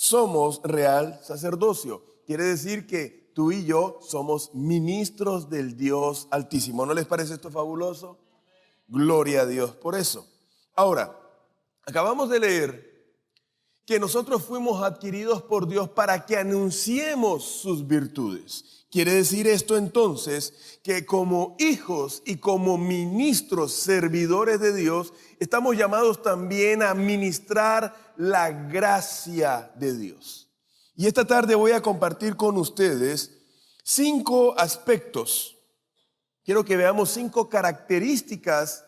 somos real sacerdocio. Quiere decir que tú y yo somos ministros del Dios Altísimo. ¿No les parece esto fabuloso? Gloria a Dios por eso. Ahora, acabamos de leer que nosotros fuimos adquiridos por Dios para que anunciemos sus virtudes. Quiere decir esto entonces que como hijos y como ministros, servidores de Dios, estamos llamados también a ministrar la gracia de Dios. Y esta tarde voy a compartir con ustedes 5 aspectos. Quiero que veamos 5 características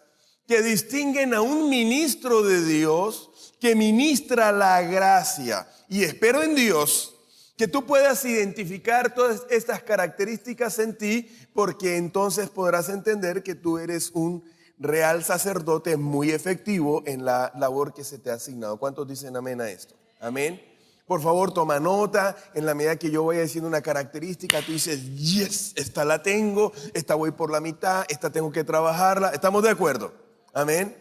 que distinguen a un ministro de Dios que ministra la gracia. Y espero en Dios que tú puedas identificar todas estas características en ti, porque entonces podrás entender que tú eres un real sacerdote muy efectivo en la labor que se te ha asignado. ¿Cuántos dicen amén a esto? Amén. Por favor, toma nota. En la medida que yo voy diciendo una característica, tú dices, yes, esta la tengo, esta voy por la mitad, esta tengo que trabajarla. ¿Estamos de acuerdo? Amén.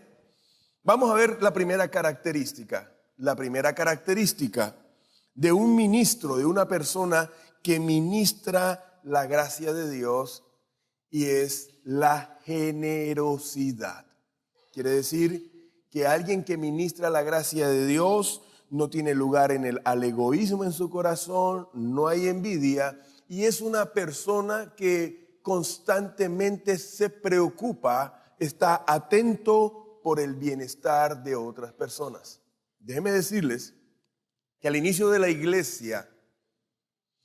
Vamos a ver la primera característica. La primera característica de un ministro, de una persona que ministra la gracia de Dios, y es la generosidad. Quiere decir que alguien que ministra la gracia de Dios no tiene lugar al egoísmo en su corazón, no hay envidia, y es una persona que constantemente se preocupa, está atento por el bienestar de otras personas. Déjenme decirles que al inicio de la iglesia,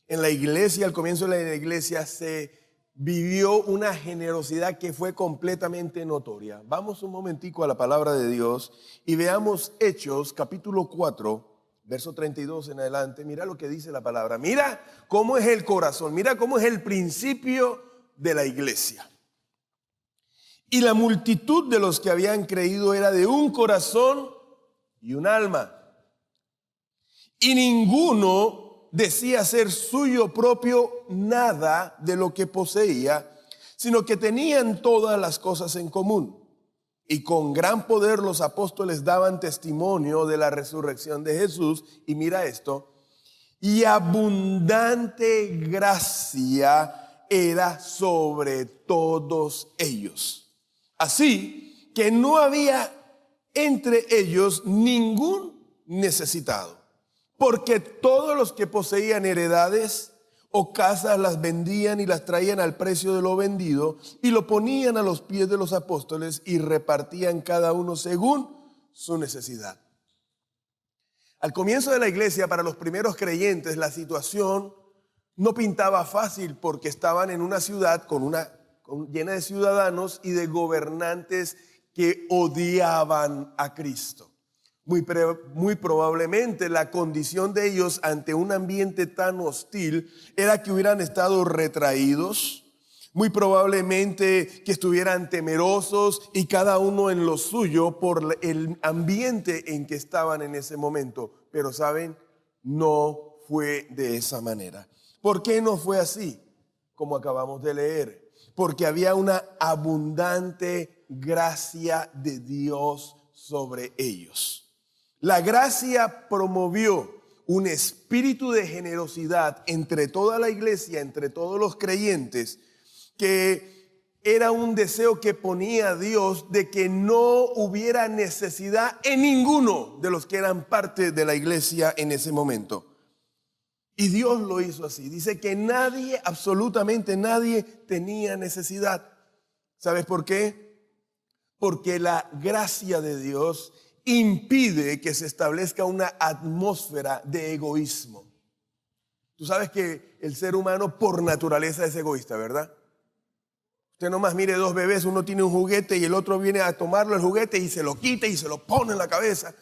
al comienzo de la iglesia, se vivió una generosidad que fue completamente notoria. Vamos un momentico a la palabra de Dios y veamos Hechos capítulo 4, verso 32 en adelante. Mira lo que dice la palabra. Mira cómo es el corazón, mira cómo es el principio de la iglesia. Y la multitud de los que habían creído era de un corazón y un alma. Y ninguno decía ser suyo propio nada de lo que poseía, sino que tenían todas las cosas en común. Y con gran poder los apóstoles daban testimonio de la resurrección de Jesús. Y mira esto, y abundante gracia era sobre todos ellos. Así que no había entre ellos ningún necesitado, porque todos los que poseían heredades o casas las vendían y las traían al precio de lo vendido y lo ponían a los pies de los apóstoles y repartían cada uno según su necesidad. Al comienzo de la iglesia, para los primeros creyentes, la situación no pintaba fácil, porque estaban en una ciudad llena de ciudadanos y de gobernantes que odiaban a Cristo. Muy probablemente la condición de ellos ante un ambiente tan hostil era que hubieran estado retraídos, muy probablemente que estuvieran temerosos y cada uno en lo suyo por el ambiente en que estaban en ese momento. Pero saben, no fue de esa manera. ¿Por qué no fue así? Como acabamos de leer. Porque había una abundante gracia de Dios sobre ellos. La gracia promovió un espíritu de generosidad entre toda la iglesia, entre todos los creyentes, que era un deseo que ponía a Dios de que no hubiera necesidad en ninguno de los que eran parte de la iglesia en ese momento. Y Dios lo hizo así. Dice que nadie, absolutamente nadie, tenía necesidad. ¿Sabes por qué? Porque la gracia de Dios impide que se establezca una atmósfera de egoísmo. Tú sabes que el ser humano por naturaleza es egoísta, ¿verdad? Usted nomás mire 2 bebés, uno tiene un juguete y el otro viene a tomarlo el juguete y se lo quita y se lo pone en la cabeza.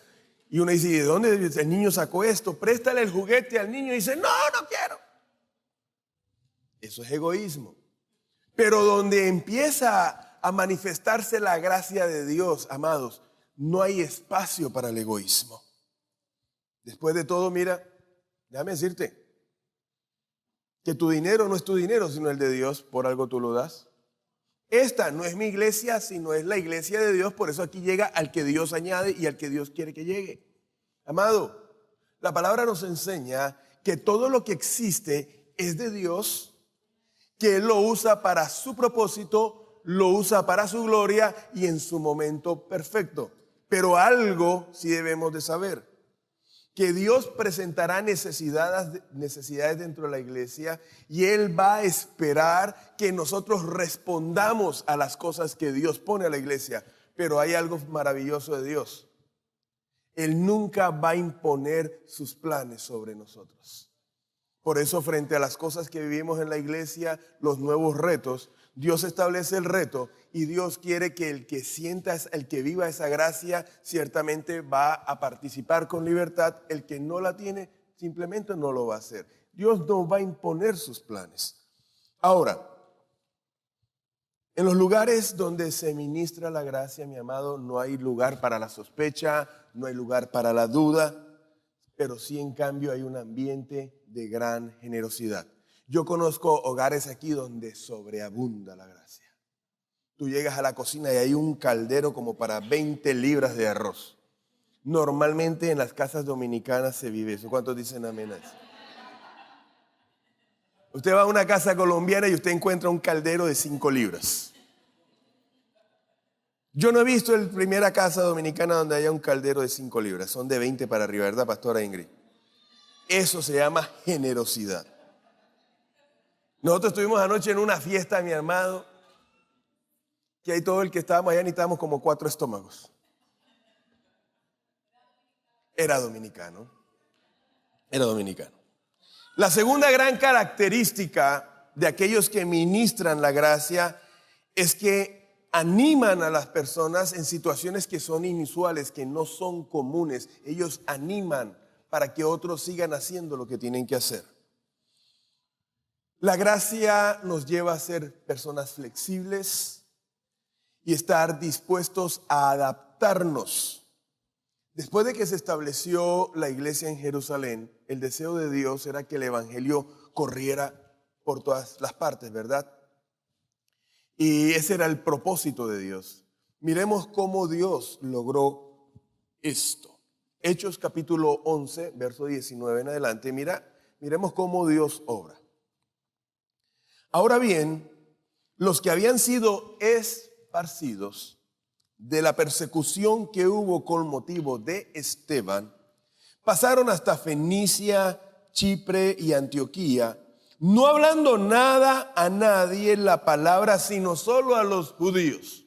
Y uno dice, ¿de dónde el niño sacó esto? Préstale el juguete al niño y dice, no, no quiero. Eso es egoísmo. Pero donde empieza a manifestarse la gracia de Dios, amados, no hay espacio para el egoísmo. Después de todo, mira, déjame decirte que tu dinero no es tu dinero, sino el de Dios. Por algo tú lo das. Esta no es mi iglesia, sino es la iglesia de Dios. Por eso aquí llega al que Dios añade y al que Dios quiere que llegue. Amado, La palabra nos enseña que todo lo que existe es de Dios, que Él lo usa para su propósito, lo usa para su gloria y en su momento perfecto. Pero algo sí debemos de saber, que Dios presentará necesidades dentro de la iglesia y Él va a esperar que nosotros respondamos a las cosas que Dios pone a la iglesia. Pero hay algo maravilloso de Dios. Él nunca va a imponer sus planes sobre nosotros. Por eso, frente a las cosas que vivimos en la iglesia, los nuevos retos, Dios establece el reto y Dios quiere que el que viva esa gracia, ciertamente va a participar con libertad. El que no la tiene, simplemente no lo va a hacer. Dios no va a imponer sus planes. Ahora, en los lugares donde se ministra la gracia, mi amado, no hay lugar para la sospecha, no hay lugar para la duda, pero sí, en cambio, hay un ambiente de gran generosidad. Yo conozco hogares aquí donde sobreabunda la gracia. Tú llegas a la cocina y hay un caldero como para 20 libras de arroz. Normalmente en las casas dominicanas se vive eso. ¿Cuántos dicen amén a eso? Usted va a una casa colombiana y usted encuentra un caldero de 5 libras. Yo no he visto la primera casa dominicana donde haya un caldero de 5 libras. Son de 20 para arriba, ¿verdad, pastora Ingrid? Eso se llama generosidad. Nosotros estuvimos anoche en una fiesta, mi hermano, que ahí todo el que estábamos allá necesitábamos como 4 estómagos. Era dominicano. Era dominicano. La segunda gran característica de aquellos que ministran la gracia es que animan a las personas en situaciones que son inusuales, que no son comunes. Ellos animan para que otros sigan haciendo lo que tienen que hacer. La gracia nos lleva a ser personas flexibles y estar dispuestos a adaptarnos. Después de que se estableció la iglesia en Jerusalén, el deseo de Dios era que el evangelio corriera por todas las partes, ¿verdad? Y ese era el propósito de Dios. Miremos cómo Dios logró esto. Hechos capítulo 11, verso 19 en adelante. Miremos cómo Dios obra. Ahora bien, los que habían sido esparcidos de la persecución que hubo con motivo de Esteban, pasaron hasta Fenicia, Chipre y Antioquía, no hablando nada a nadie la palabra, sino solo a los judíos.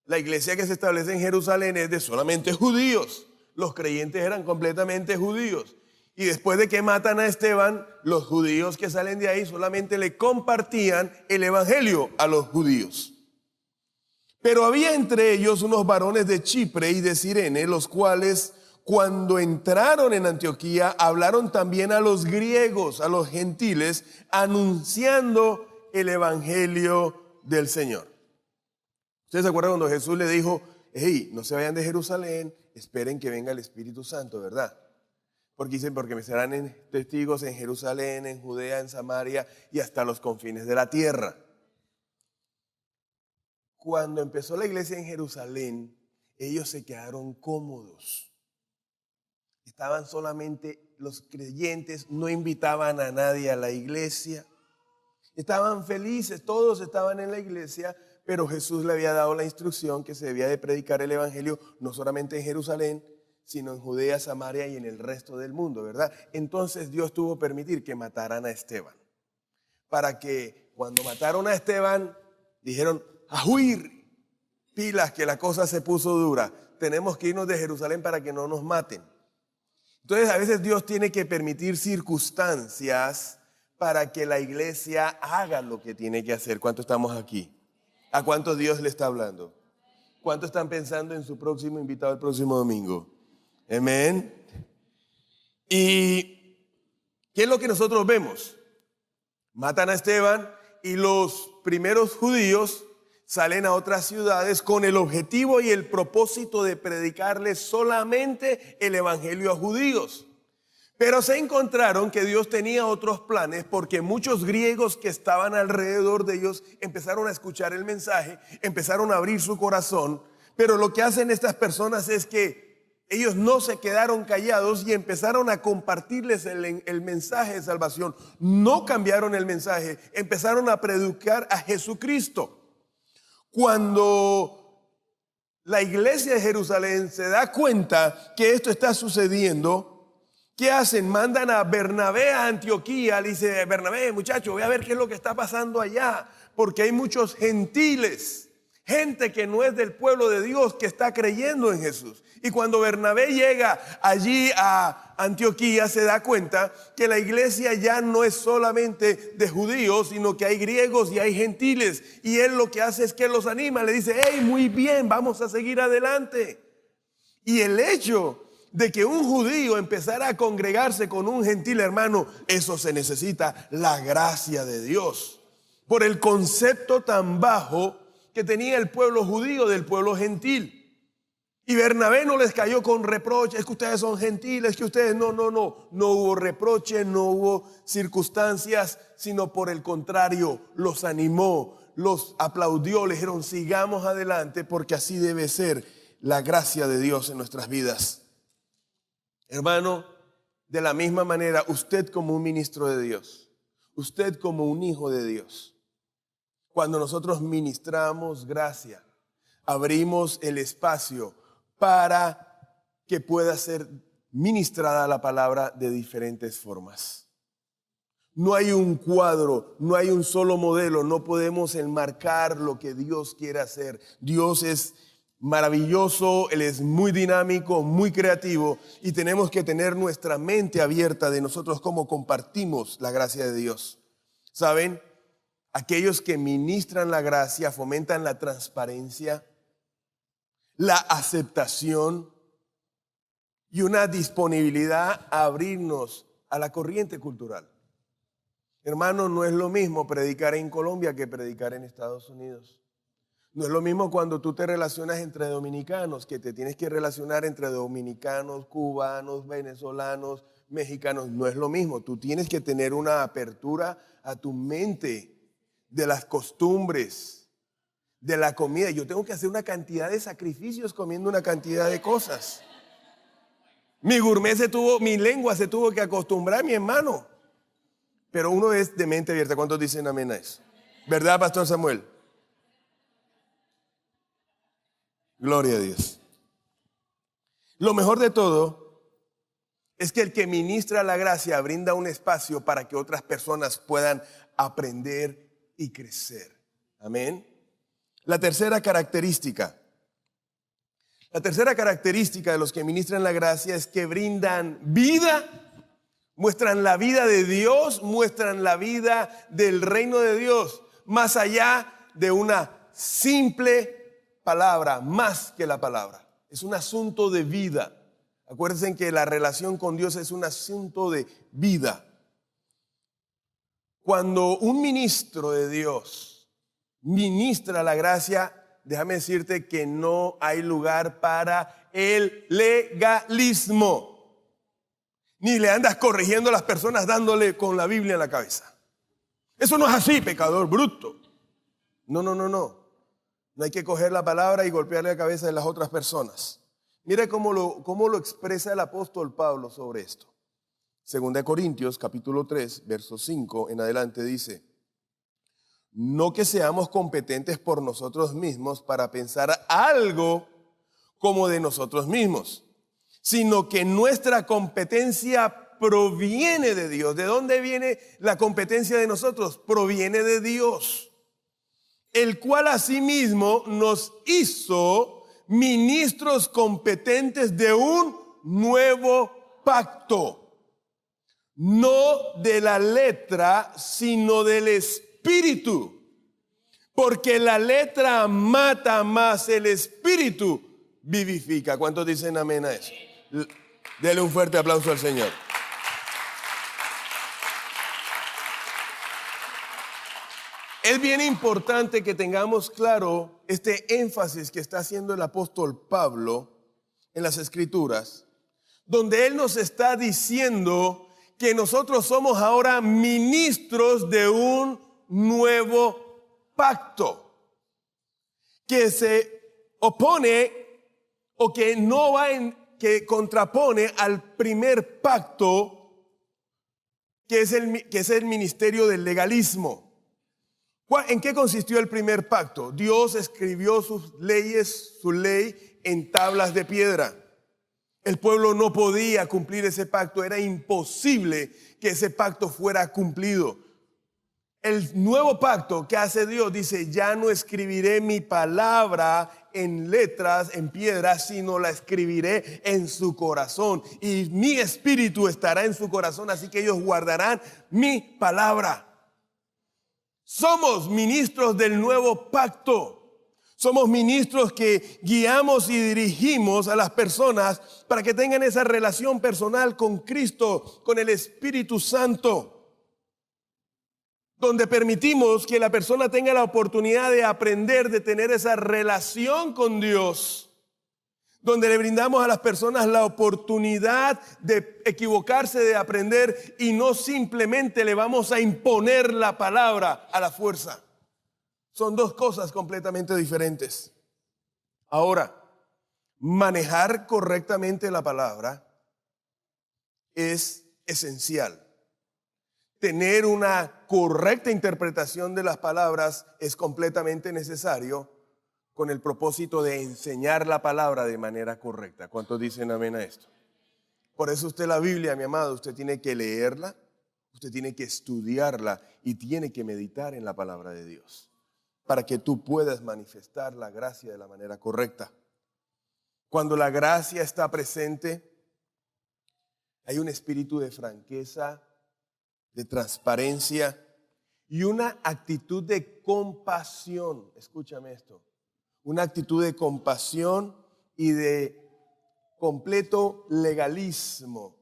La iglesia que se establece en Jerusalén es de solamente judíos. Los creyentes eran completamente judíos. Y después de que matan a Esteban, los judíos que salen de ahí solamente le compartían el evangelio a los judíos. Pero había entre ellos unos varones de Chipre y de Cirene, los cuales cuando entraron en Antioquía hablaron también a los griegos, a los gentiles, anunciando el evangelio del Señor. ¿Ustedes se acuerdan cuando Jesús le dijo, hey, no se vayan de Jerusalén, esperen que venga el Espíritu Santo, ¿verdad? Porque dicen, porque me serán testigos en Jerusalén, en Judea, en Samaria y hasta los confines de la tierra. Cuando empezó la iglesia en Jerusalén, ellos se quedaron cómodos. Estaban solamente los creyentes, no invitaban a nadie a la iglesia. Estaban felices, todos estaban en la iglesia, pero Jesús le había dado la instrucción que se debía de predicar el evangelio no solamente en Jerusalén, sino en Judea, Samaria y en el resto del mundo, ¿verdad? Entonces Dios tuvo que permitir que mataran a Esteban. Para que cuando mataron a Esteban, dijeron, ¡a huir! Pilas, que la cosa se puso dura. Tenemos que irnos de Jerusalén para que no nos maten. Entonces a veces Dios tiene que permitir circunstancias para que la iglesia haga lo que tiene que hacer. ¿Cuántos estamos aquí? ¿A cuántos Dios le está hablando? ¿Cuántos están pensando en su próximo invitado el próximo domingo? Amén. ¿Y qué es lo que nosotros vemos? Matan a Esteban y los primeros judíos salen a otras ciudades con el objetivo y el propósito de predicarles solamente el evangelio a judíos. Pero se encontraron que Dios tenía otros planes porque muchos griegos que estaban alrededor de ellos empezaron a escuchar el mensaje, empezaron a abrir su corazón. Pero lo que hacen estas personas es que Ellos no se quedaron callados y empezaron a compartirles el mensaje de salvación. No cambiaron el mensaje, empezaron a predicar a Jesucristo. Cuando la iglesia de Jerusalén se da cuenta que esto está sucediendo, ¿qué hacen? Mandan a Bernabé a Antioquía. Le dice: Bernabé, muchacho, voy a ver qué es lo que está pasando allá, porque hay muchos gentiles, gente que no es del pueblo de Dios, que está creyendo en Jesús. Y cuando Bernabé llega allí a Antioquía, se da cuenta que la iglesia ya no es solamente de judíos, sino que hay griegos y hay gentiles. Y él lo que hace es que los anima, le dice: hey, muy bien, vamos a seguir adelante. Y el hecho de que un judío empezara a congregarse con un gentil, hermano, eso se necesita la gracia de Dios. Por el concepto tan bajo que tenía el pueblo judío del pueblo gentil. Y Bernabé no les cayó con reproches: es que ustedes son gentiles, que ustedes no hubo reproche, no hubo circunstancias, sino por el contrario, los animó, los aplaudió, les dijeron: sigamos adelante, porque así debe ser la gracia de Dios en nuestras vidas. Hermano, de la misma manera, usted como un ministro de Dios, usted como un hijo de Dios, cuando nosotros ministramos gracia, abrimos el espacio para que pueda ser ministrada la palabra de diferentes formas. No hay un cuadro, no hay un solo modelo, no podemos enmarcar lo que Dios quiere hacer. Dios es maravilloso, Él es muy dinámico, muy creativo, y tenemos que tener nuestra mente abierta de nosotros cómo compartimos la gracia de Dios. ¿Saben? Aquellos que ministran la gracia fomentan la transparencia, la aceptación y una disponibilidad a abrirnos a la corriente cultural. Hermano, no es lo mismo predicar en Colombia que predicar en Estados Unidos. No es lo mismo cuando tú te relacionas entre dominicanos, que te tienes que relacionar entre dominicanos, cubanos, venezolanos, mexicanos. No es lo mismo. Tú tienes que tener una apertura a tu mente de las costumbres, de la comida. Yo tengo que hacer una cantidad de sacrificios comiendo una cantidad de cosas. Mi lengua se tuvo que acostumbrar, mi hermano. Pero uno es de mente abierta. ¿Cuántos dicen amén a eso? ¿Verdad, Pastor Samuel? Gloria a Dios. Lo mejor de todo es que el que ministra la gracia brinda un espacio para que otras personas puedan aprender y crecer. Amén. La tercera característica de los que ministran la gracia es que brindan vida, muestran la vida de Dios, muestran la vida del reino de Dios, más allá de una simple palabra, más que la palabra. Es un asunto de vida. Acuérdense que la relación con Dios es un asunto de vida. Cuando un ministro de Dios ministra la gracia, déjame decirte que no hay lugar para el legalismo. Ni le andas corrigiendo a las personas dándole con la Biblia en la cabeza. Eso no es así, pecador bruto. No. No hay que coger la palabra y golpearle la cabeza de las otras personas. Mire cómo lo expresa el apóstol Pablo sobre esto. 2 Corintios capítulo 3, verso 5 en adelante dice: no que seamos competentes por nosotros mismos para pensar algo como de nosotros mismos, sino que nuestra competencia proviene de Dios. ¿De dónde viene la competencia de nosotros? Proviene de Dios, el cual asimismo nos hizo ministros competentes de un nuevo pacto. No de la letra, sino del espíritu. Porque la letra mata, más el espíritu vivifica. ¿Cuántos dicen amén a eso? Dele un fuerte aplauso al Señor. Es bien importante que tengamos claro este énfasis que está haciendo el apóstol Pablo en las Escrituras, donde él nos está diciendo que nosotros somos ahora ministros de un nuevo pacto que se opone o que no va en que contrapone al primer pacto, que es el ministerio del legalismo. ¿En qué consistió el primer pacto? Dios escribió sus leyes, su ley, en tablas de piedra. El pueblo no podía cumplir ese pacto, era imposible que ese pacto fuera cumplido. El nuevo pacto que hace Dios dice, ya no escribiré mi palabra en letras, en piedras, sino la escribiré en su corazón. Y mi espíritu estará en su corazón, así que ellos guardarán mi palabra. Somos ministros del nuevo pacto. Somos ministros que guiamos y dirigimos a las personas para que tengan esa relación personal con Cristo, con el Espíritu Santo, donde permitimos que la persona tenga la oportunidad de aprender, de tener esa relación con Dios, donde le brindamos a las personas la oportunidad de equivocarse, de aprender, y no simplemente le vamos a imponer la palabra a la fuerza. Son dos cosas completamente diferentes. Ahora, manejar correctamente la palabra es esencial. Tener una correcta interpretación de las palabras es completamente necesario con el propósito de enseñar la palabra de manera correcta. ¿Cuántos dicen amén a esto? Por eso usted la Biblia, mi amado, usted tiene que leerla, usted tiene que estudiarla y tiene que meditar en la palabra de Dios, para que tú puedas manifestar la gracia de la manera correcta. Cuando la gracia está presente, hay un espíritu de franqueza, de transparencia y una actitud de compasión. Escúchame esto. Una actitud de compasión y de completo legalismo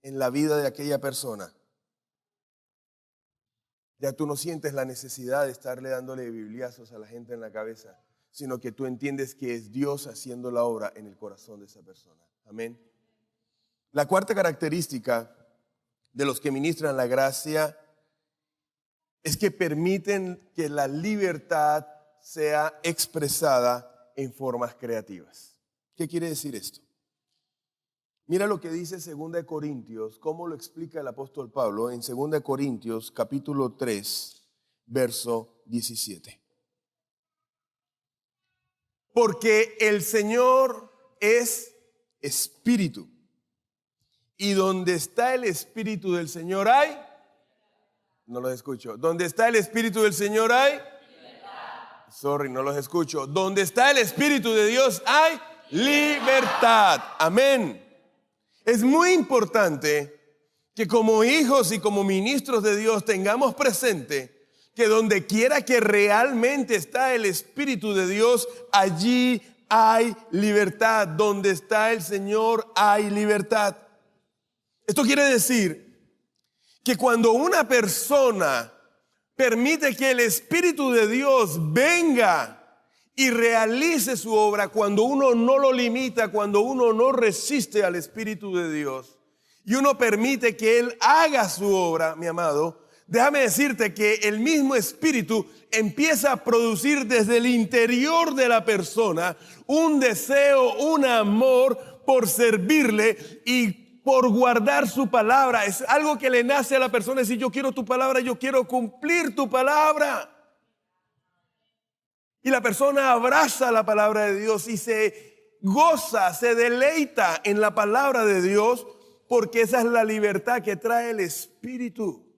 en la vida de aquella persona. Ya tú no sientes la necesidad de estarle dándole bibliazos a la gente en la cabeza, sino que tú entiendes que es Dios haciendo la obra en el corazón de esa persona. Amén. La cuarta característica de los que ministran la gracia es que permiten que la libertad sea expresada en formas creativas. ¿Qué quiere decir esto? Mira lo que dice 2 Corintios, cómo lo explica el apóstol Pablo en 2 Corintios capítulo 3, verso 17. Porque el Señor es espíritu, y donde está el espíritu del Señor hay, no los escucho, donde está el espíritu del Señor hay, no los escucho, donde está el espíritu de Dios hay libertad. Amén. Es muy importante que como hijos y como ministros de Dios tengamos presente que donde quiera que realmente está el Espíritu de Dios, allí hay libertad. Donde está el Señor hay libertad. Esto quiere decir que cuando una persona permite que el Espíritu de Dios venga y realice su obra, cuando uno no lo limita, cuando uno no resiste al Espíritu de Dios y uno permite que Él haga su obra, mi amado, déjame decirte que el mismo Espíritu empieza a producir desde el interior de la persona un deseo, un amor por servirle y por guardar su palabra. Es algo que le nace a la persona, decir yo quiero tu palabra, yo quiero cumplir tu palabra. Y la persona abraza la palabra de Dios y se goza, se deleita en la palabra de Dios, porque esa es la libertad que trae el Espíritu.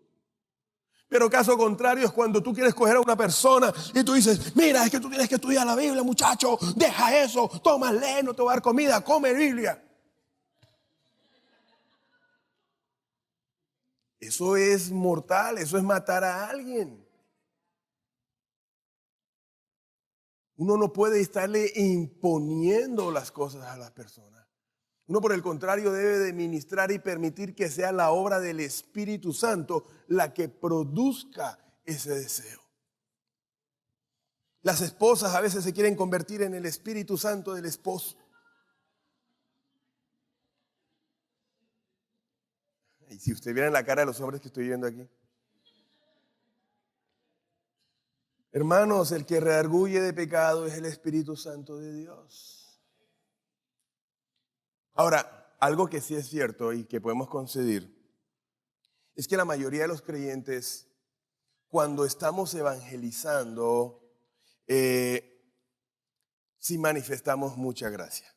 Pero caso contrario es cuando tú quieres coger a una persona y tú dices, mira, es que tú tienes que estudiar la Biblia, muchacho, deja eso, toma, lee, no te voy a dar comida, come Biblia. Eso es mortal, eso es matar a alguien. Uno no puede estarle imponiendo las cosas a las personas. Uno, por el contrario, debe de ministrar y permitir que sea la obra del Espíritu Santo la que produzca ese deseo. Las esposas a veces se quieren convertir en el Espíritu Santo del esposo. Y si usted viera la cara de los hombres que estoy viendo aquí. Hermanos, el que redarguye de pecado es el Espíritu Santo de Dios. Ahora, algo que sí es cierto y que podemos conceder es que la mayoría de los creyentes, cuando estamos evangelizando, sí manifestamos mucha gracia.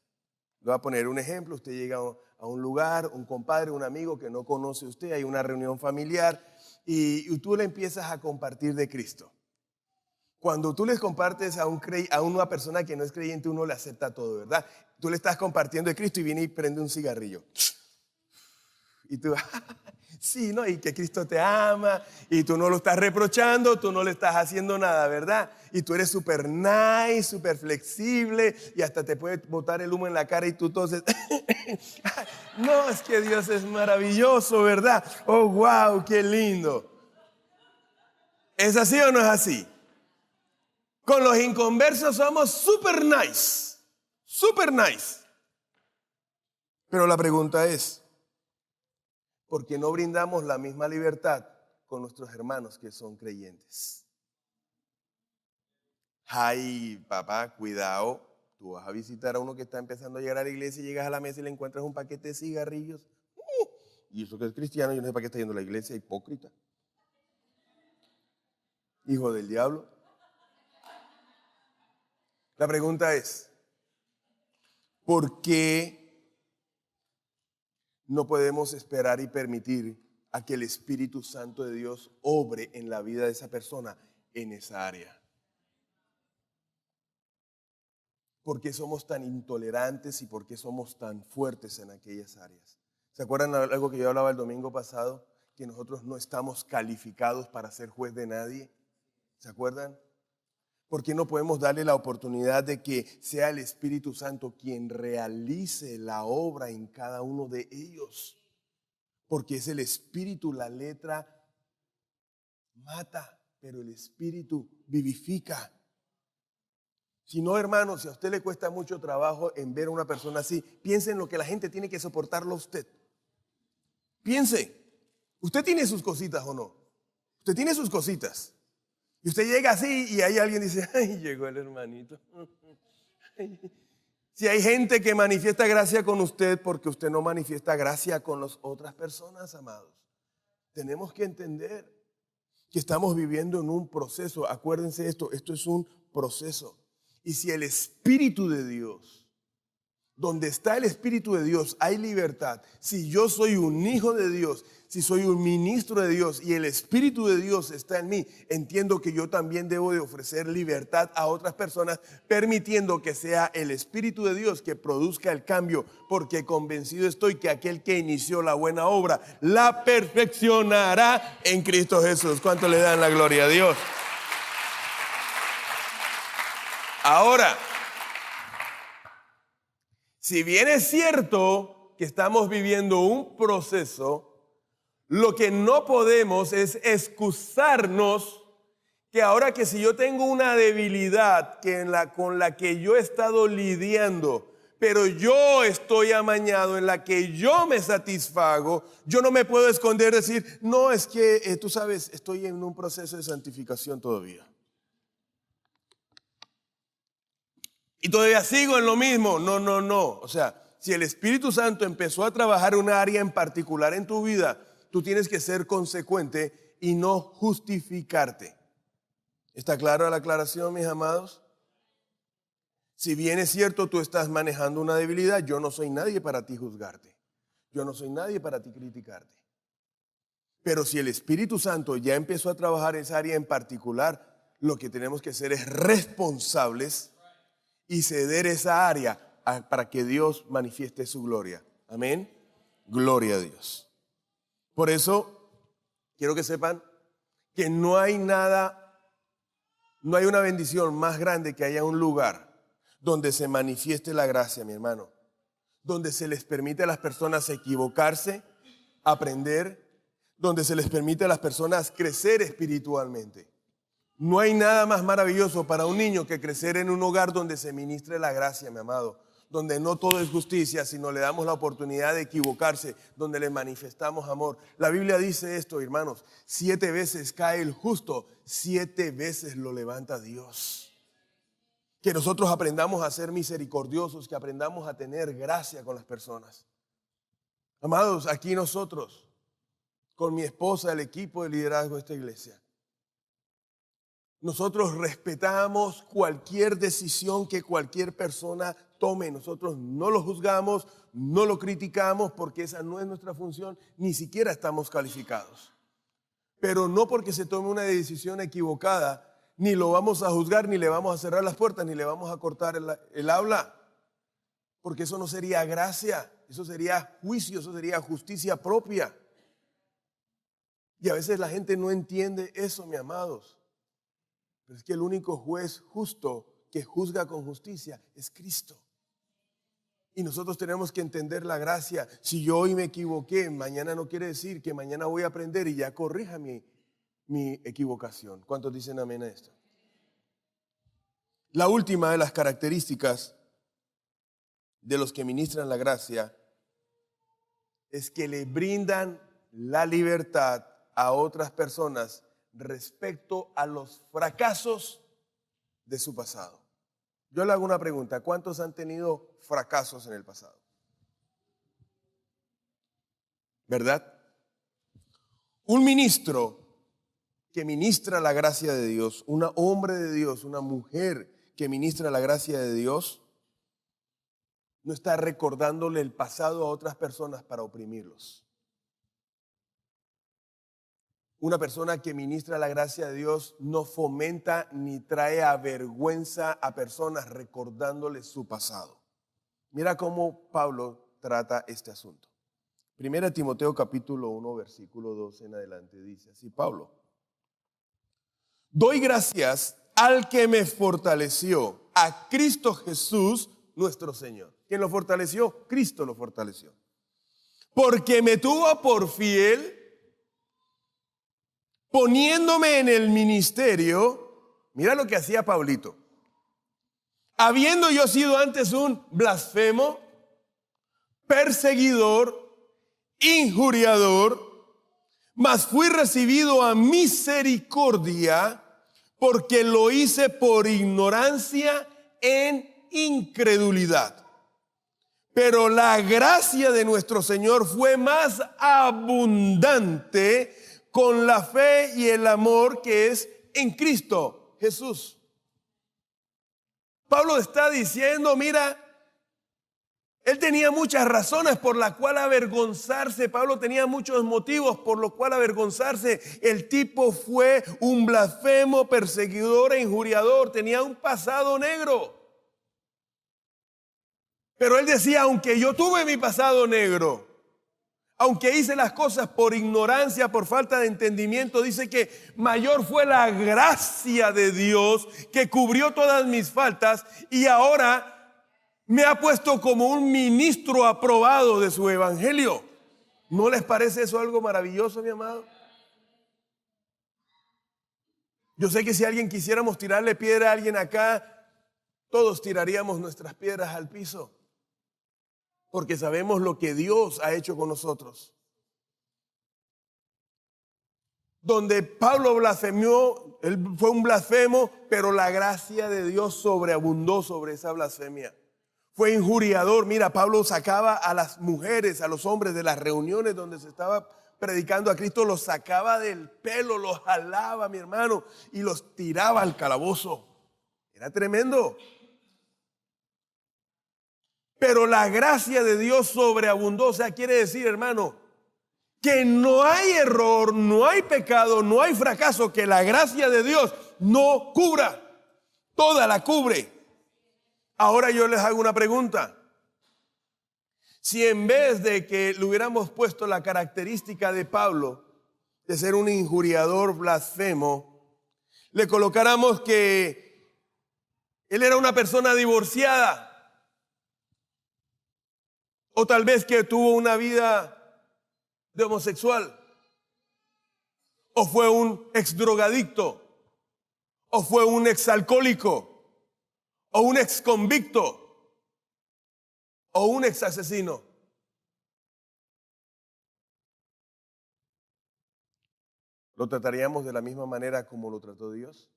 Le voy a poner un ejemplo. Usted llega a un lugar, un compadre, un amigo que no conoce usted, hay una reunión familiar y tú le empiezas a compartir de Cristo. Cuando tú les compartes a una persona que no es creyente, uno le acepta todo, ¿verdad? Tú le estás compartiendo de Cristo y viene y prende un cigarrillo. Y tú, sí, ¿no? Y que Cristo te ama y tú no lo estás reprochando, tú no le estás haciendo nada, ¿verdad? Y tú eres súper nice, súper flexible y hasta te puede botar el humo en la cara y tú toses. No, es que Dios es maravilloso, ¿verdad? Oh, wow, qué lindo. ¿Es así o no es así? Con los inconversos somos súper nice, súper nice. Pero la pregunta es, ¿por qué no brindamos la misma libertad con nuestros hermanos que son creyentes? Ay, papá, cuidado. Tú vas a visitar a uno que está empezando a llegar a la iglesia y llegas a la mesa y le encuentras un paquete de cigarrillos. Y eso que es cristiano, yo no sé para qué está yendo a la iglesia, hipócrita. Hijo del diablo. La pregunta es, ¿por qué no podemos esperar y permitir a que el Espíritu Santo de Dios obre en la vida de esa persona en esa área? ¿Por qué somos tan intolerantes y por qué somos tan fuertes en aquellas áreas? ¿Se acuerdan algo que yo hablaba el domingo pasado? Que nosotros no estamos calificados para ser juez de nadie. ¿Se acuerdan? ¿Por qué no podemos darle la oportunidad de que sea el Espíritu Santo quien realice la obra en cada uno de ellos? Porque es el Espíritu, la letra mata, pero el Espíritu vivifica. Si no, hermanos, si a usted le cuesta mucho trabajo en ver a una persona así, piense en lo que la gente tiene que soportarlo a usted. Piense, ¿usted tiene sus cositas o no? Usted tiene sus cositas. Y usted llega así y ahí alguien dice, ay, llegó el hermanito. Si hay gente que manifiesta gracia con usted porque usted no manifiesta gracia con las otras personas, amados. Tenemos que entender que estamos viviendo en un proceso. Acuérdense esto es un proceso. Y si el Espíritu de Dios, donde está el Espíritu de Dios, hay libertad. Si yo soy un hijo de Dios, si soy un ministro de Dios y el Espíritu de Dios está en mí, entiendo que yo también debo de ofrecer libertad a otras personas, permitiendo que sea el Espíritu de Dios que produzca el cambio, porque convencido estoy que aquel que inició la buena obra la perfeccionará en Cristo Jesús. ¿Cuánto le dan la gloria a Dios? Ahora, si bien es cierto que estamos viviendo un proceso, lo que no podemos es excusarnos que ahora que si yo tengo una debilidad con la que yo he estado lidiando, pero yo estoy amañado, en la que yo me satisfago, yo no me puedo esconder, decir, no, es que tú sabes, estoy en un proceso de santificación todavía. Y todavía sigo en lo mismo. No. O sea, si el Espíritu Santo empezó a trabajar una área en particular en tu vida, tú tienes que ser consecuente y no justificarte. ¿Está clara la aclaración, mis amados? Si bien es cierto, tú estás manejando una debilidad, yo no soy nadie para ti juzgarte. Yo no soy nadie para ti criticarte. Pero si el Espíritu Santo ya empezó a trabajar esa área en particular, lo que tenemos que ser es responsables y ceder esa área para que Dios manifieste su gloria. Amén. Gloria a Dios. Por eso, quiero que sepan que no hay una bendición más grande que haya un lugar donde se manifieste la gracia, mi hermano. Donde se les permite a las personas equivocarse, aprender, donde se les permite a las personas crecer espiritualmente. No hay nada más maravilloso para un niño que crecer en un hogar donde se ministre la gracia, mi amado. Donde no todo es justicia, sino le damos la oportunidad de equivocarse, donde le manifestamos amor. La Biblia dice esto, hermanos, 7 veces cae el justo, 7 veces lo levanta Dios. Que nosotros aprendamos a ser misericordiosos, que aprendamos a tener gracia con las personas. Amados, aquí nosotros, con mi esposa, el equipo de liderazgo de esta iglesia, nosotros respetamos cualquier decisión que cualquier persona tome. Nosotros no lo juzgamos, no lo criticamos, porque esa no es nuestra función, ni siquiera estamos calificados. Pero no porque se tome una decisión equivocada, ni lo vamos a juzgar, ni le vamos a cerrar las puertas, ni le vamos a cortar el habla. Porque eso no sería gracia, eso sería juicio, eso sería justicia propia. Y a veces la gente no entiende eso, mis amados. Pero es que el único juez justo que juzga con justicia es Cristo. Y nosotros tenemos que entender la gracia. Si yo hoy me equivoqué, mañana no quiere decir que mañana voy a aprender y ya corrija mi equivocación. ¿Cuántos dicen amén a esto? La última de las características de los que ministran la gracia es que le brindan la libertad a otras personas respecto a los fracasos de su pasado. Yo le hago una pregunta: ¿cuántos han tenido fracasos en el pasado? ¿Verdad? Un ministro que ministra la gracia de Dios, un hombre de Dios, una mujer que ministra la gracia de Dios, no está recordándole el pasado a otras personas para oprimirlos. Una persona que ministra la gracia de Dios no fomenta ni trae a vergüenza a personas recordándoles su pasado. Mira cómo Pablo trata este asunto. 1 Timoteo capítulo 1, versículo 12 en adelante dice así Pablo: doy gracias al que me fortaleció, a Cristo Jesús nuestro Señor. ¿Quién lo fortaleció? Cristo lo fortaleció. Porque me tuvo por fiel, poniéndome en el ministerio. Mira lo que hacía Pablito. Habiendo yo sido antes un blasfemo, perseguidor, injuriador, mas fui recibido a misericordia, porque lo hice por ignorancia en incredulidad. Pero la gracia de nuestro Señor fue más abundante con la fe y el amor que es en Cristo Jesús. Pablo está diciendo, mira, él tenía muchas razones por las cuales avergonzarse. Pablo tenía muchos motivos por los cuales avergonzarse. El tipo fue un blasfemo, perseguidor e injuriador. Tenía un pasado negro. Pero él decía, aunque yo tuve mi pasado negro, aunque hice las cosas por ignorancia, por falta de entendimiento, dice que mayor fue la gracia de Dios que cubrió todas mis faltas y ahora me ha puesto como un ministro aprobado de su evangelio. ¿No les parece eso algo maravilloso, mi amado? Yo sé que si alguien quisiéramos tirarle piedra a alguien acá, todos tiraríamos nuestras piedras al piso, porque sabemos lo que Dios ha hecho con nosotros. Donde Pablo blasfemió, él fue un blasfemo, pero la gracia de Dios sobreabundó sobre esa blasfemia. Fue injuriador. Mira, Pablo sacaba a las mujeres, a los hombres de las reuniones donde se estaba predicando a Cristo, los sacaba del pelo, los jalaba, mi hermano, y los tiraba al calabozo. Era tremendo. Pero la gracia de Dios sobreabundó. O sea, quiere decir, hermano, que no hay error, no hay pecado, no hay fracaso que la gracia de Dios no cubra. Toda la cubre. Ahora yo les hago una pregunta. Si en vez de que le hubiéramos puesto la característica de Pablo de ser un injuriador blasfemo, le colocáramos que él era una persona divorciada, o tal vez que tuvo una vida de homosexual, o fue un exdrogadicto, o fue un exalcohólico, o un exconvicto, o un exasesino. ¿Lo trataríamos de la misma manera como lo trató Dios?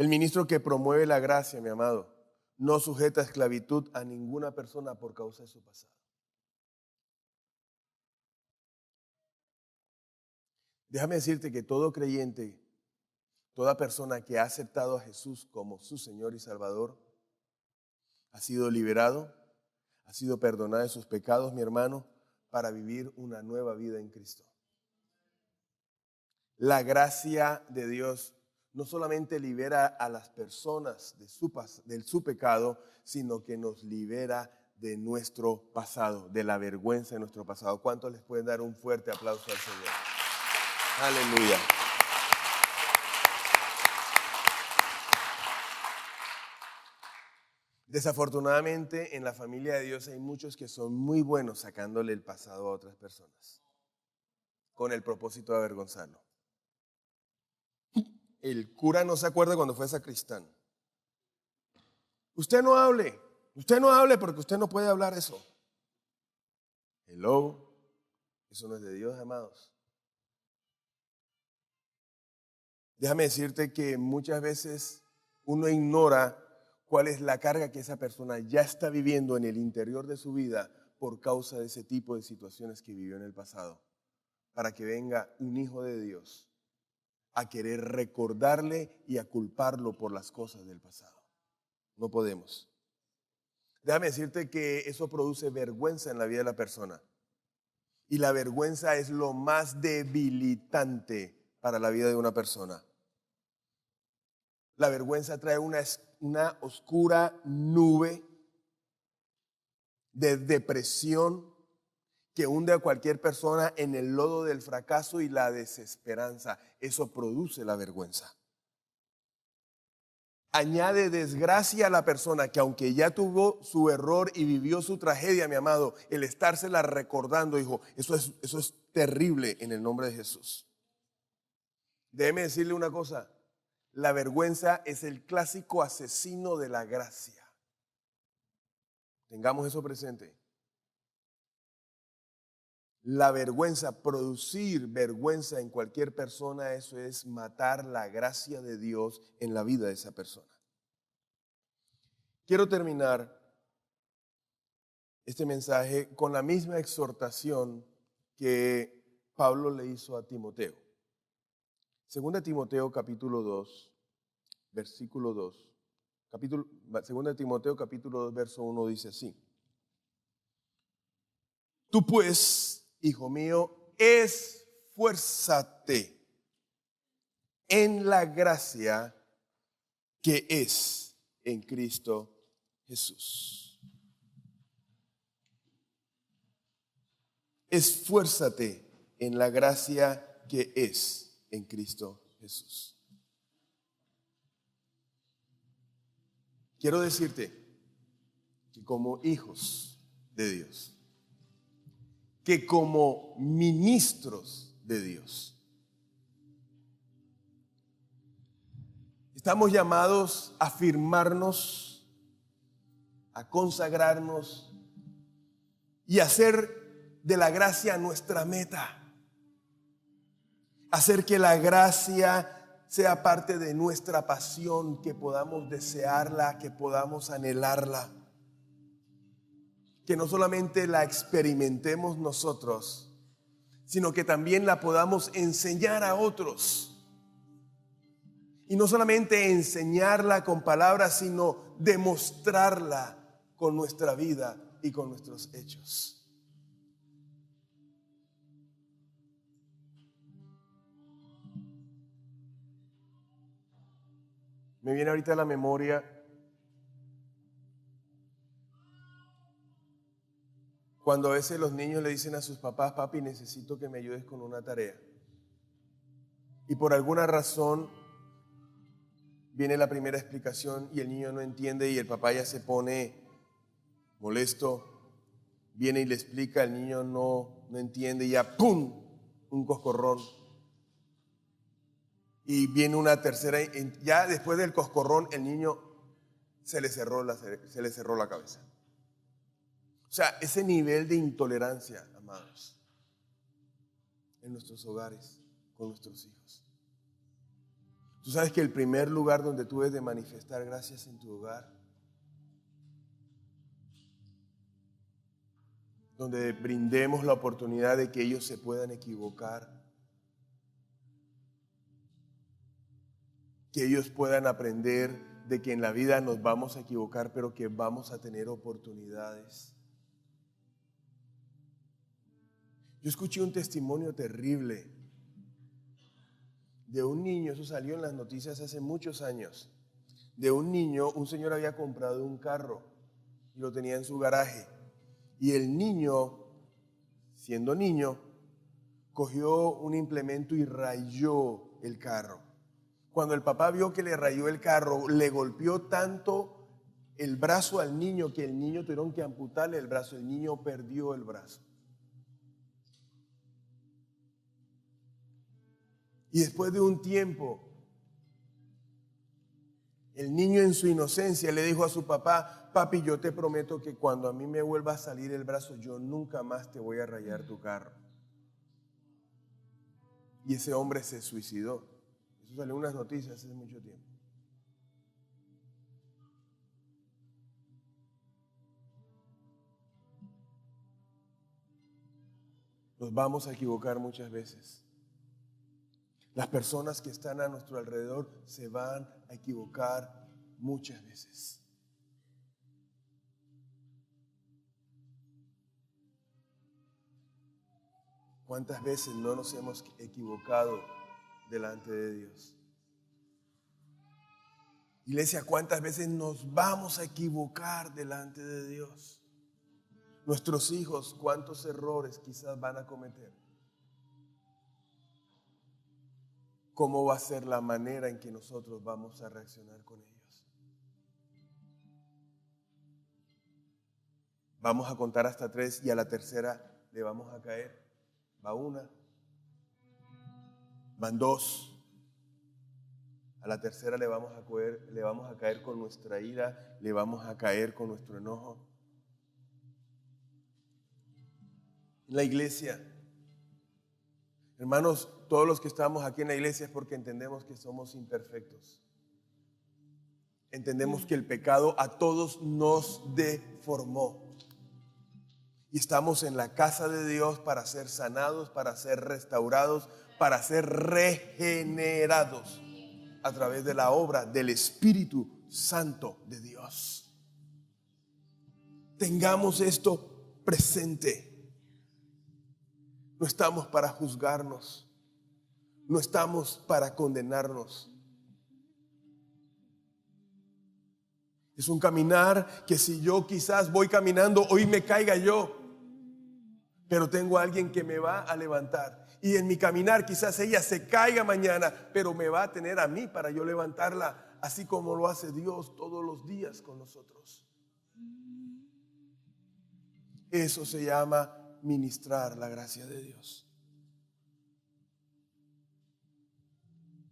El ministro que promueve la gracia, mi amado, no sujeta a esclavitud a ninguna persona por causa de su pasado. Déjame decirte que todo creyente, toda persona que ha aceptado a Jesús como su Señor y Salvador, ha sido liberado, ha sido perdonado de sus pecados, mi hermano, para vivir una nueva vida en Cristo. La gracia de Dios no solamente libera a las personas de su pecado, sino que nos libera de nuestro pasado, de la vergüenza de nuestro pasado. ¿Cuántos les pueden dar un fuerte aplauso al Señor? Aleluya. Desafortunadamente, en la familia de Dios hay muchos que son muy buenos sacándole el pasado a otras personas, con el propósito de avergonzarlo. El cura no se acuerda cuando fue sacristán. Usted no hable porque usted no puede hablar eso. Hello, eso no es de Dios, amados. Déjame decirte que muchas veces uno ignora cuál es la carga que esa persona ya está viviendo en el interior de su vida por causa de ese tipo de situaciones que vivió en el pasado. Para que venga un hijo de Dios a querer recordarle y a culparlo por las cosas del pasado. No podemos. Déjame decirte que eso produce vergüenza en la vida de la persona. Y la vergüenza es lo más debilitante para la vida de una persona. La vergüenza trae una oscura nube de depresión que hunde a cualquier persona en el lodo del fracaso y la desesperanza. Eso produce la vergüenza. Añade desgracia a la persona que aunque ya tuvo su error y vivió su tragedia, mi amado, el estársela recordando, hijo, eso es terrible en el nombre de Jesús. Déjeme decirle una cosa, la vergüenza es el clásico asesino de la gracia. Tengamos eso presente. La vergüenza, producir vergüenza en cualquier persona, eso es matar la gracia de Dios en la vida de esa persona. Quiero terminar este mensaje con la misma exhortación que Pablo le hizo a Timoteo. Segunda Timoteo capítulo 2, versículo 2. Segunda Timoteo capítulo 2, verso 1 dice así. Tú pues, hijo mío, esfuérzate en la gracia que es en Cristo Jesús. Esfuérzate en la gracia que es en Cristo Jesús. Quiero decirte que como hijos de Dios, que como ministros de Dios, estamos llamados a afirmarnos, a consagrarnos y a hacer de la gracia nuestra meta. Hacer que la gracia sea parte de nuestra pasión, que podamos desearla, que podamos anhelarla. Que no solamente la experimentemos nosotros, sino que también la podamos enseñar a otros. Y no solamente enseñarla con palabras, sino demostrarla con nuestra vida y con nuestros hechos. Me viene ahorita a la memoria cuando a veces los niños le dicen a sus papás, papi, necesito que me ayudes con una tarea. Y por alguna razón viene la primera explicación y el niño no entiende y el papá ya se pone molesto. Viene y le explica, el niño no entiende y ya ¡pum! Un coscorrón. Y viene una tercera, ya después del coscorrón el niño se le cerró la cabeza. O sea, ese nivel de intolerancia, amados, en nuestros hogares, con nuestros hijos. Tú sabes que el primer lugar donde tú debes de manifestar gracias en tu hogar, donde brindemos la oportunidad de que ellos se puedan equivocar, que ellos puedan aprender de que en la vida nos vamos a equivocar, pero que vamos a tener oportunidades. Yo escuché un testimonio terrible de un niño, eso salió en las noticias hace muchos años, de un niño, un señor había comprado un carro y lo tenía en su garaje. Y el niño, siendo niño, cogió un implemento y rayó el carro. Cuando el papá vio que le rayó el carro, le golpeó tanto el brazo al niño que el niño tuvieron que amputarle el brazo. El niño perdió el brazo. Y después de un tiempo, el niño en su inocencia le dijo a su papá: papi, yo te prometo que cuando a mí me vuelva a salir el brazo, yo nunca más te voy a rayar tu carro. Y ese hombre se suicidó. Eso salió en unas noticias hace mucho tiempo. Nos vamos a equivocar muchas veces. Las personas que están a nuestro alrededor se van a equivocar muchas veces. ¿Cuántas veces no nos hemos equivocado delante de Dios? Iglesia, ¿cuántas veces nos vamos a equivocar delante de Dios? Nuestros hijos, ¿cuántos errores quizás van a cometer? ¿Cómo va a ser la manera en que nosotros vamos a reaccionar con ellos? Vamos a contar hasta 3 y a la tercera le vamos a caer. Va 1, van 2. A la tercera le vamos a caer con nuestra ira, le vamos a caer con nuestro enojo. En la iglesia, hermanos, todos los que estamos aquí en la iglesia es porque entendemos que somos imperfectos. Entendemos que el pecado a todos nos deformó. Y estamos en la casa de Dios para ser sanados, para ser restaurados, para ser regenerados a través de la obra del Espíritu Santo de Dios. Tengamos esto presente. No estamos para juzgarnos. No estamos para condenarnos. Es un caminar que si yo quizás voy caminando, hoy me caiga yo, pero tengo a alguien que me va a levantar. Y en mi caminar quizás ella se caiga mañana, pero me va a tener a mí para yo levantarla, así como lo hace Dios todos los días con nosotros. Eso se llama ministrar la gracia de Dios.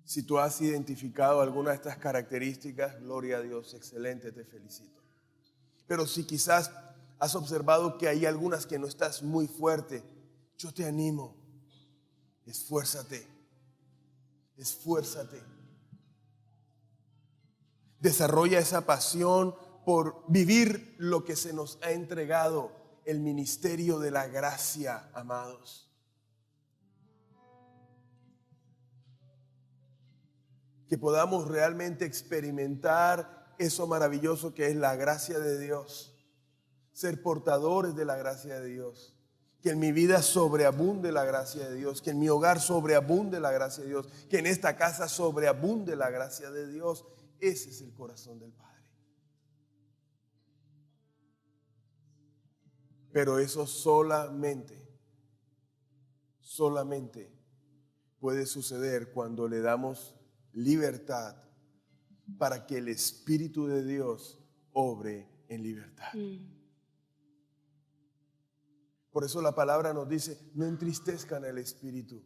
Si tú has identificado alguna de estas características, gloria a Dios, excelente, te felicito. Pero si quizás has observado que hay algunas que no estás muy fuerte, yo te animo, esfuérzate, esfuérzate. Desarrolla esa pasión por vivir lo que se nos ha entregado, el ministerio de la gracia, amados. Que podamos realmente experimentar eso maravilloso que es la gracia de Dios. Ser portadores de la gracia de Dios. Que en mi vida sobreabunde la gracia de Dios. Que en mi hogar sobreabunde la gracia de Dios. Que en esta casa sobreabunde la gracia de Dios. Ese es el corazón del Padre. Pero eso solamente puede suceder cuando le damos libertad para que el Espíritu de Dios obre en libertad. Por eso la palabra nos dice: no entristezcan el Espíritu.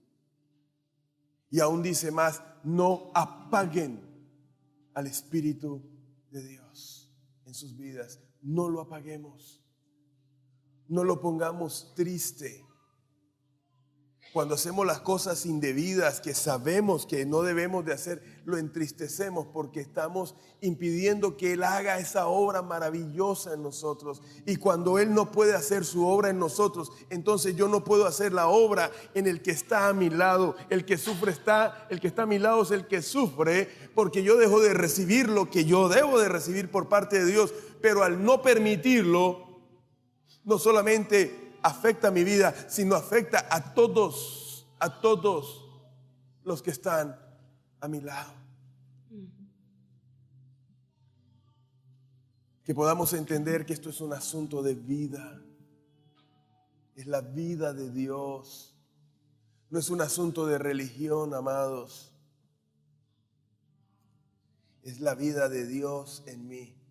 Y aún dice más: no apaguen al Espíritu de Dios en sus vidas. No lo apaguemos. No lo pongamos triste. Cuando hacemos las cosas indebidas que sabemos que no debemos de hacer, lo entristecemos porque estamos impidiendo que Él haga esa obra maravillosa en nosotros. Y cuando Él no puede hacer su obra en nosotros, entonces yo no puedo hacer la obra en el que está a mi lado. El que está a mi lado es el que sufre, porque yo dejo de recibir lo que yo debo de recibir por parte de Dios. Pero al no permitirlo, no solamente afecta mi vida, sino afecta a todos los que están a mi lado. Que podamos entender que esto es un asunto de vida. Es la vida de Dios. No es un asunto de religión, amados. Es la vida de Dios en mí.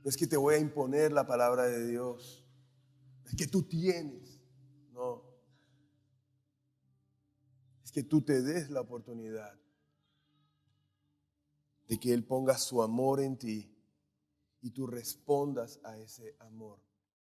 No es que te voy a imponer la palabra de Dios. Es que tú tienes. No. Es que tú te des la oportunidad de que Él ponga su amor en ti y tú respondas a ese amor.